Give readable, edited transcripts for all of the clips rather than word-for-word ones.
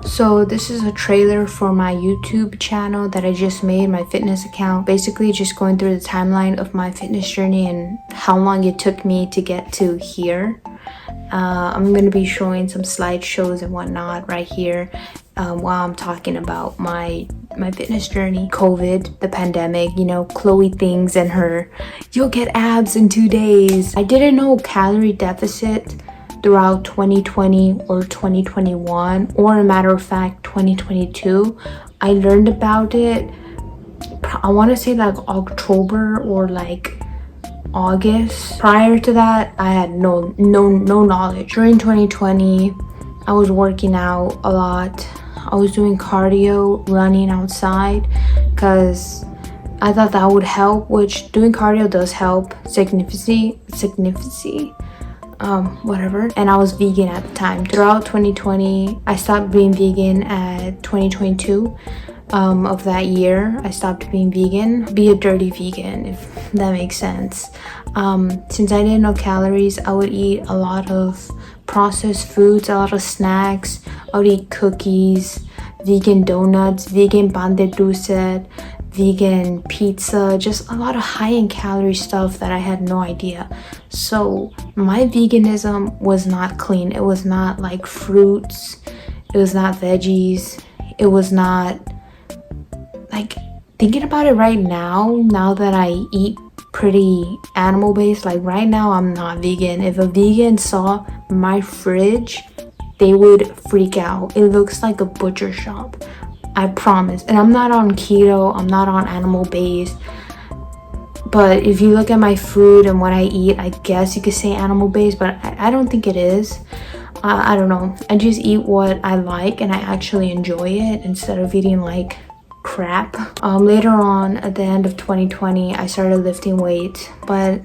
So this is a trailer for my YouTube channel that I just made, my fitness account. Basically just going through the timeline of my fitness journey and how long it took me to get to here. I'm going to be showing some slideshows and whatnot right here while I'm talking about my fitness journey. COVID, the pandemic, you know, Chloe Things and her "you'll get abs in 2 days." I didn't know calorie deficit throughout 2020 or 2021, or a matter of fact 2022. I learned about it, I want to say like October or like August. Prior to that, I had no knowledge. During 2020, I was working out a lot. I was doing cardio, running outside, because I thought that would help, which doing cardio does help significantly, whatever. And I was vegan at the time. Throughout 2020, I stopped being vegan at 2022. Of that year, I stopped being vegan. Be a dirty vegan, if that makes sense. Since I didn't know calories, I would eat a lot of processed foods, a lot of snacks. I would eat cookies, vegan donuts, vegan pan de dulce, vegan pizza, just a lot of high in calorie stuff that I had no idea. So my veganism was not clean. It was not like fruits, it was not veggies, it was not like, thinking about it right now that I eat pretty animal based, like right now I'm not vegan. If a vegan saw my fridge, they would freak out. It looks like a butcher shop, I promise. And I'm not on keto, I'm not on animal based, but if you look at my food and what I eat, I guess you could say animal based, but I don't think it is. I don't know, I just eat what I like and I actually enjoy it instead of eating like crap. Later on at the end of 2020, I started lifting weights, but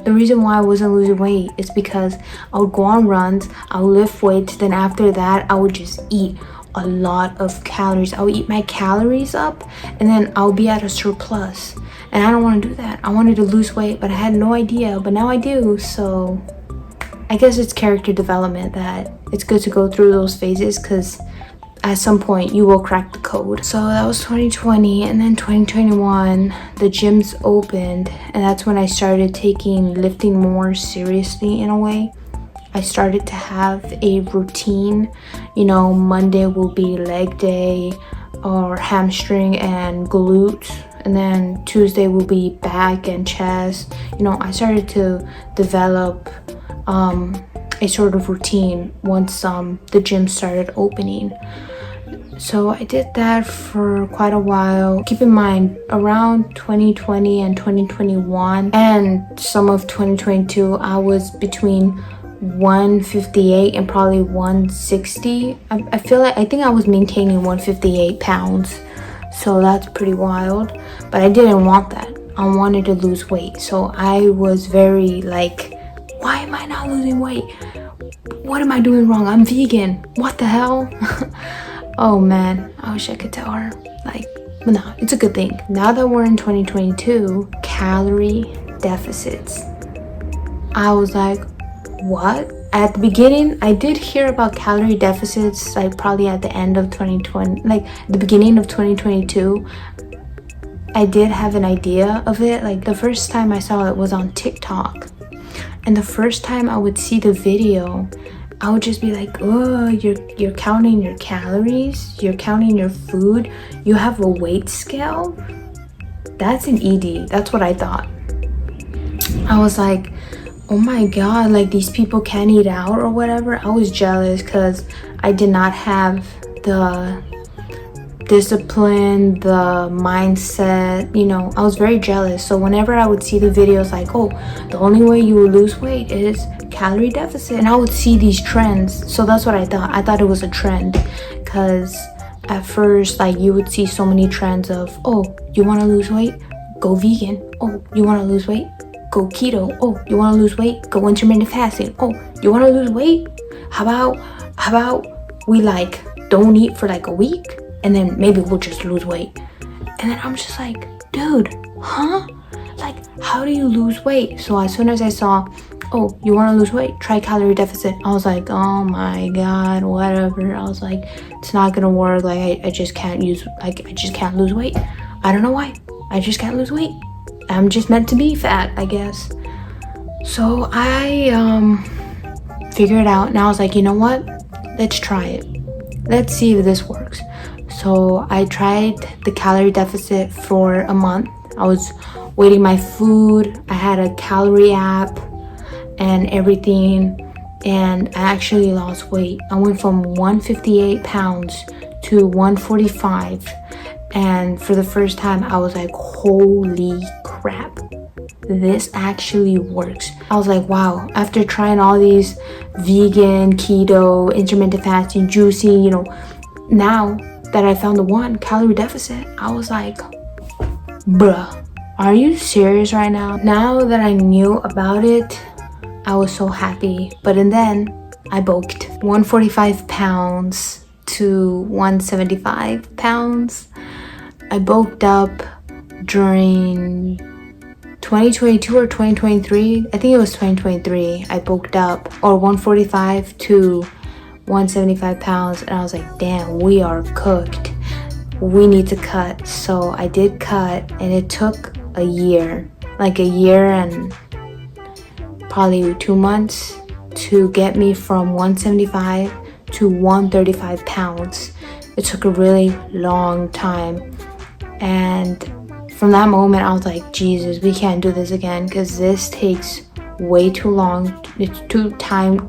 the reason why I wasn't losing weight is because I would go on runs, I would lift weights, then after that I would just eat a lot of calories. I would eat my calories up and then I'll be at a surplus, and I don't want to do that. I wanted to lose weight, but I had no idea, but now I do. So I guess it's character development that it's good to go through those phases, because at some point you will crack the code. So that was 2020, and then 2021 the gyms opened, and that's when I started taking lifting more seriously in a way. I started to have a routine. You know, Monday will be leg day or hamstring and glutes, and then Tuesday will be back and chest. You know, I started to develop a sort of routine once the gym started opening. So I did that for quite a while. Keep in mind, around 2020 and 2021 and some of 2022, I was between 158 and probably 160. I think I was maintaining 158 pounds. So that's pretty wild. But I didn't want that. I wanted to lose weight. So I was very like, why am I not losing weight? What am I doing wrong? I'm vegan. What the hell? Oh man, I wish I could tell her. Like, but no, it's a good thing. Now that we're in 2022, calorie deficits. I was like, what? At the beginning, I did hear about calorie deficits, like probably at the end of 2020, like the beginning of 2022. I did have an idea of it. Like the first time I saw it was on TikTok. And the first time I would see the video, I would just be like, oh, you're counting your calories, you're counting your food, you have a weight scale? That's an ED. That's what I thought. I was like, oh my god, like these people can't eat out or whatever. I was jealous because I did not have the discipline, the mindset, you know. I was very jealous. So whenever I would see the videos like, oh, the only way you will lose weight is calorie deficit, and I would see these trends. So that's what I thought it was a trend, because at first, like, you would see so many trends of, oh, you want to lose weight, go vegan. Oh, you want to lose weight, go keto. Oh, you want to lose weight, go intermittent fasting. Oh, you want to lose weight, how about we like don't eat for like a week, and then maybe we'll just lose weight. And then I'm just like, dude, huh? Like, how do you lose weight? So as soon as I saw, oh, you want to lose weight, try calorie deficit. I was like, oh my god, whatever. I was like, it's not gonna work. Like I just can't lose weight. I don't know why, I just can't lose weight. I'm just meant to be fat, I guess. So I figured it out, and I was like, you know what, let's try it, let's see if this works. So I tried the calorie deficit for a month. I was weighting my food, I had a calorie app and everything, and I actually lost weight. I went from 158 pounds to 145, and for the first time I was like, holy crap, this actually works. I was like, wow, after trying all these vegan, keto, intermittent fasting, juicing, now that I found the one calorie deficit, I was like, bruh, are you serious right now? Now that I knew about it, I was so happy. But and then I bulked 145 pounds to 175 pounds. I bulked up during 2022 or 2023. I think it was 2023. I bulked up, or 145 to 175 pounds, and I was like, damn, we are cooked. We need to cut. So I did cut, and it took a year and probably 2 months to get me from 175 to 135 pounds. It took a really long time, and from that moment I was like, Jesus, we can't do this again, because this takes way too long. It's too time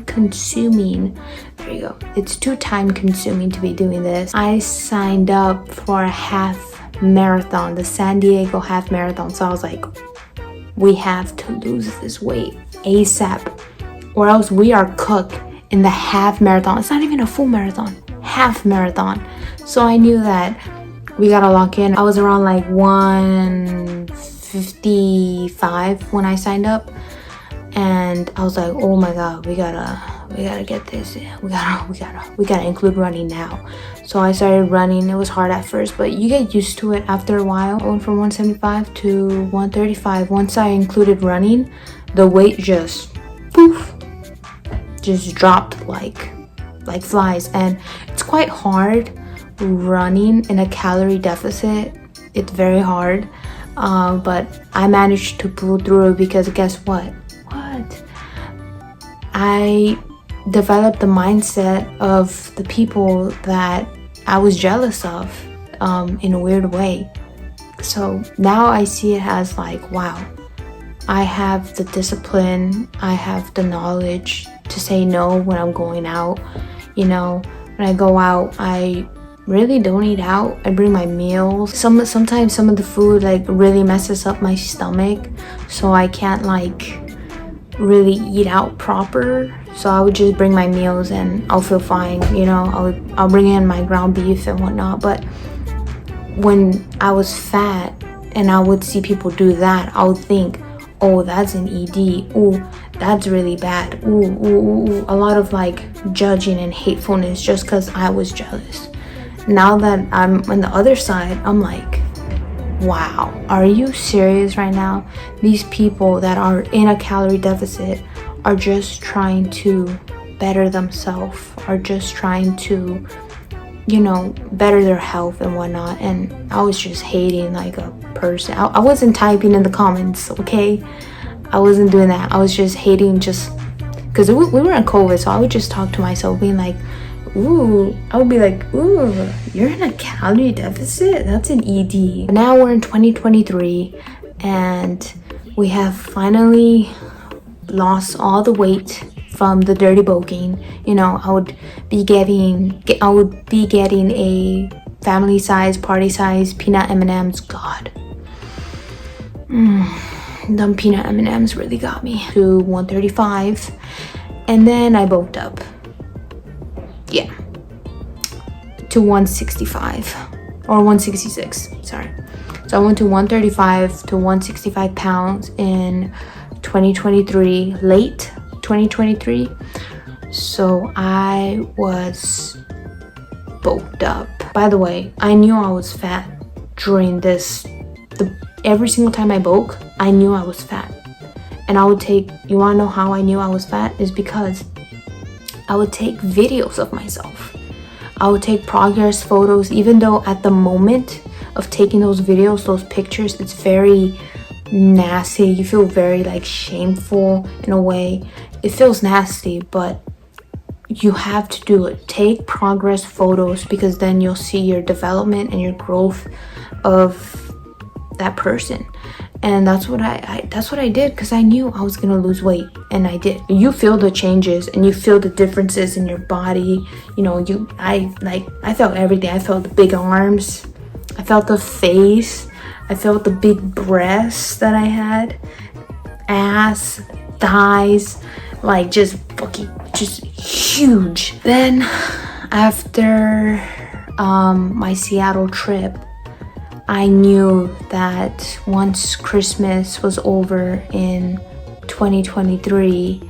consuming. There you go. It's too time consuming to be doing this. I signed up for a half marathon, the San Diego half marathon. So I was like, we have to lose this weight ASAP, or else we are cooked in the half marathon. It's not even a full marathon, half marathon. So I knew that we gotta lock in. I was around like 155 when I signed up, and I was like, oh my god, we gotta get this. We gotta include running now. So I started running. It was hard at first, but you get used to it after a while. I went from 175 to 135. Once I included running, the weight just poof, just dropped like flies. And it's quite hard running in a calorie deficit. It's very hard, but I managed to pull through, because guess what? I developed the mindset of the people that I was jealous of, in a weird way. So now I see it as like, wow, I have the discipline, I have the knowledge to say no when I'm going out. When I go out, I really don't eat out. I bring my meals. Sometimes some of the food like really messes up my stomach, so I can't like really eat out proper. So I would just bring my meals and I'll feel fine. I'll bring in my ground beef and whatnot. But when I was fat and I would see people do that, I would think, oh, that's an ED. Oh, that's really bad. Ooh. A lot of like judging and hatefulness just because I was jealous. Now that I'm on the other side, I'm like, wow, are you serious right now? These people that are in a calorie deficit are just trying to better themselves, are just trying to, better their health and whatnot. And I was just hating like a person. I wasn't typing in the comments, okay? I wasn't doing that. I was just hating, just because we were in COVID, so I would just talk to myself being like, ooh, I would be like, ooh, you're in a calorie deficit? That's an ED. Now we're in 2023, and we have finally lost all the weight from the dirty bulking. I would be getting a family size, party size peanut M&Ms. God, them peanut M&Ms really got me to 135, and then I bulked up. Yeah, to 165 or 166, sorry. So I went to 135 to 165 pounds in 2023, late 2023. So I was bulked up. By the way, I knew I was fat during this. Every single time I bulk, I knew I was fat. And I would take, you want to know how I knew I was fat? Is because I would take videos of myself. I would take progress photos, even though at the moment of taking those videos, those pictures, it's very nasty. You feel very like shameful in a way. It feels nasty, but you have to do it. Take progress photos, because then you'll see your development and your growth of that person. And that's what I did, because I knew I was gonna lose weight, and I did. You feel the changes and you feel the differences in your body. You know, I felt everything. I felt the big arms, I felt the face, I felt the big breasts that I had, ass, thighs, like just fucking, just huge. Then after my Seattle trip, I knew that once Christmas was over in 2023,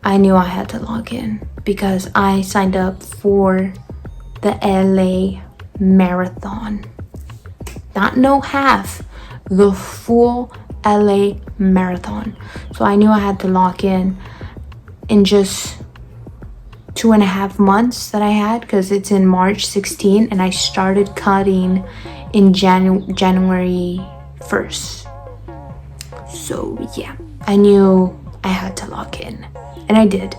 I knew I had to log in, because I signed up for the LA Marathon. Not no half, the full LA Marathon. So I knew I had to lock in just 2.5 months that I had, because it's in March 16 and I started cutting in January 1st. So yeah, I knew I had to lock in, and I did.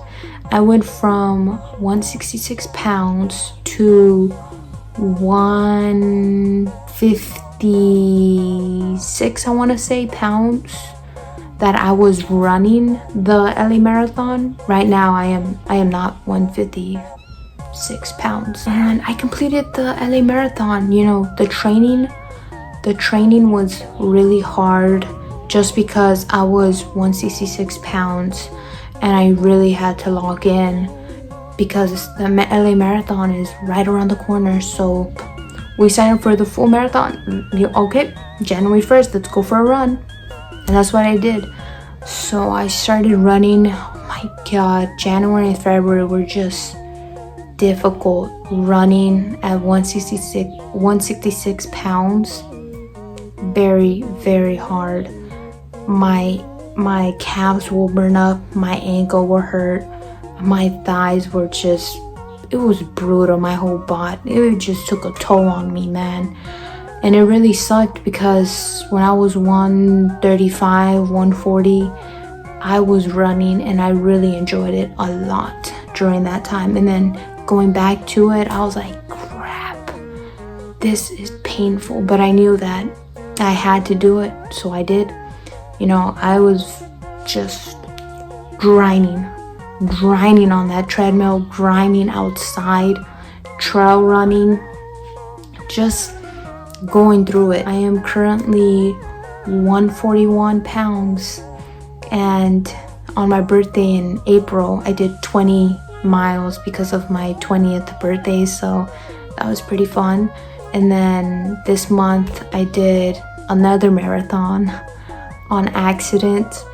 I went from 166 pounds to 156, I want to say, pounds that I was running the LA Marathon. Right now I am not 156 pounds, and I completed the LA Marathon. You know, the training was really hard, just because I was 166 pounds and I really had to log in, because the LA Marathon is right around the corner. So we signed up for the full marathon. Okay, January 1st, let's go for a run. And that's what I did. So I started running. Oh my god, January and February were just difficult. Running at 166 pounds, very, very hard. My calves will burn up, my ankle will hurt, my thighs were just, it was brutal. My whole body, it just took a toll on me, man. And it really sucked, because when I was 135, 140, I was running and I really enjoyed it a lot during that time. And then going back to it, I was like, crap, this is painful. But I knew that I had to do it, so I did. You know, I was just grinding on that treadmill, grinding outside, trail running, just going through it. I am currently 141 pounds, and on my birthday in April, I did 20 miles because of my 20th birthday, so that was pretty fun. And then this month I did another marathon on accident.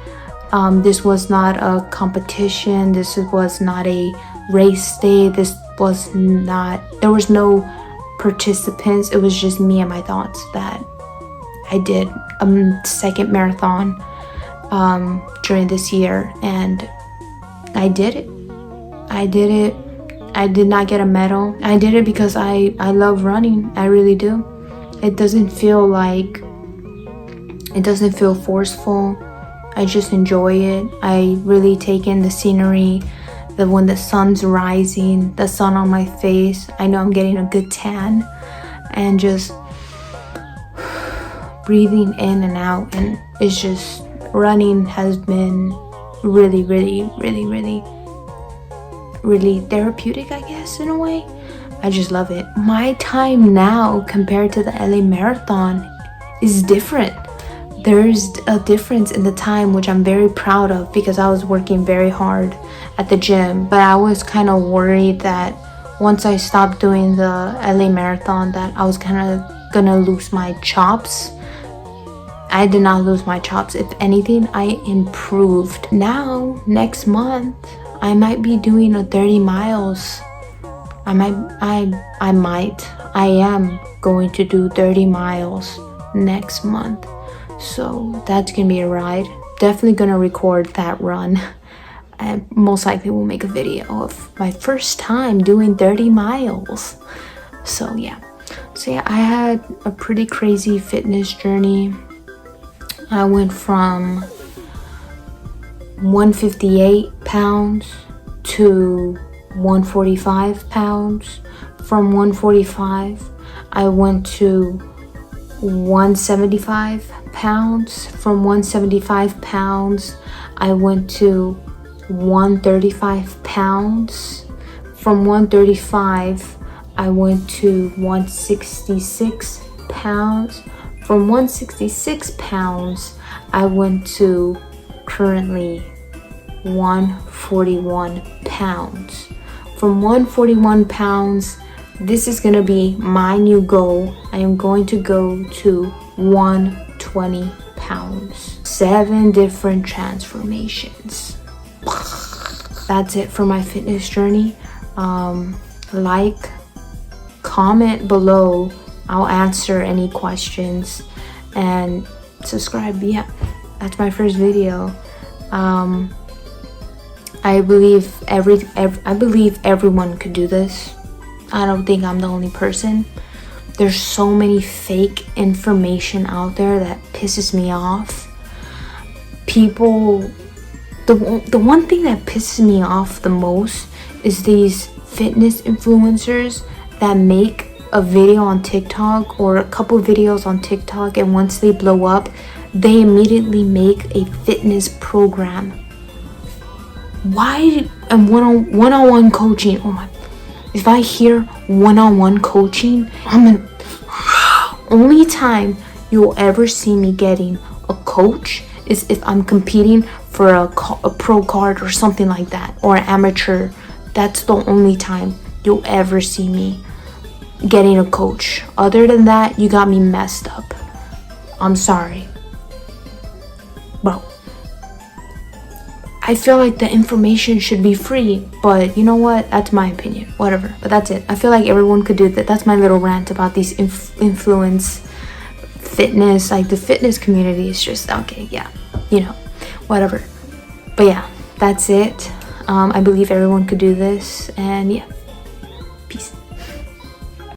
This was not a competition, this was not a race day, there was no participants. It was just me and my thoughts that I did a second marathon during this year, and I did it. I did not get a medal. I did it because I love running. I really do. It doesn't feel forceful. I just enjoy it. I really take in the scenery, when the sun's rising, the sun on my face. I know I'm getting a good tan, and just breathing in and out. And it's just, running has been really, really, really, really, really therapeutic, I guess, in a way. I just love it. My time now compared to the LA Marathon is different. There's a difference in the time, which I'm very proud of, because I was working very hard at the gym. But I was kind of worried that once I stopped doing the LA Marathon, that I was kind of gonna lose my chops. I did not lose my chops. If anything, I improved. Now, next month, I might be doing a 30 miles. I am going to do 30 miles next month. So that's gonna be a ride. definitely gonna record that run. And most likely will make a video of my first time doing 30 miles. So yeah, I had a pretty crazy fitness journey. I went from 158 pounds to 145 pounds. From 145 I went to 175 pounds. From 175 pounds I went to 135 pounds. From 135 I went to 166 pounds. From 166 pounds I went to currently 141 pounds. From 141 pounds, this is gonna be my new goal. I am going to go to 120 pounds. 7 different transformations. That's it for my fitness journey. Like, comment below. I'll answer any questions, and subscribe. Yeah, that's my first video. I believe everyone could do this. I don't think I'm the only person. There's so many fake information out there that pisses me off. People, the one thing that pisses me off the most is these fitness influencers that make a video on TikTok or a couple videos on TikTok, and once they blow up, they immediately make a fitness program. Why? And one-on-one coaching. Oh my! If I hear one-on-one coaching, only time you'll ever see me getting a coach is if I'm competing for a pro card or something like that, or an amateur. That's the only time you'll ever see me getting a coach. Other than that, you got me messed up. I'm sorry, bro. I feel like the information should be free, but you know what? That's my opinion. Whatever. But that's it. I feel like everyone could do that. That's my little rant about these influence fitness. Like, the fitness community is just okay. Yeah, you know, whatever. But yeah, that's it. I believe everyone could do this, and yeah.